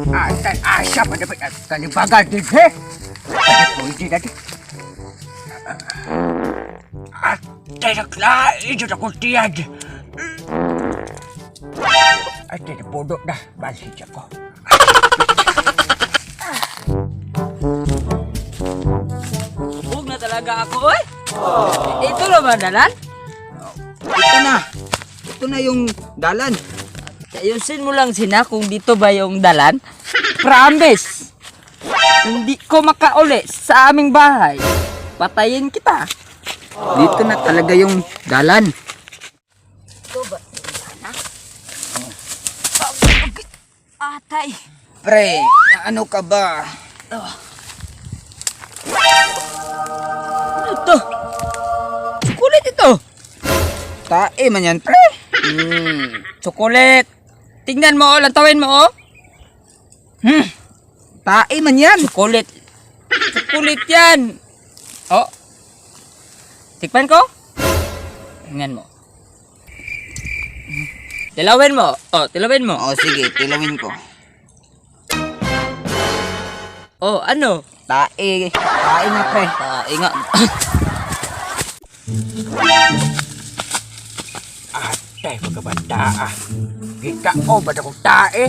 Atay asa pa dapat kalibagan din he. Pwede dati. Atay naklain dyan akong tiyad. Atay napudok na. Balik ako. Huwag na talaga ako, oy. Ito naman, dalan. Ito na. Ito na yung dalan. Ayusin mo lang sina kung dito ba yung dalan. Promise. Hindi ko makauli sa aming bahay. Patayin kita. Dito na talaga yung dalan. Ito ba? Sana? Atay. Pre, ano ka ba? Ano to? Chocolate ito. Tae man yan, pre. Chocolate. Tingnan mo, lantawin mo, oh. Tae man yan. Chocolate. Chocolate yan. Oh. Tikpan ko. Tingnan mo. Tilawin mo. Oh, tilawin mo. O sige, tilawin ko. Oh, ano? Tae. Tae nga, pre. Ingat. Atay magkabanda ah. Gika o ba akong tae?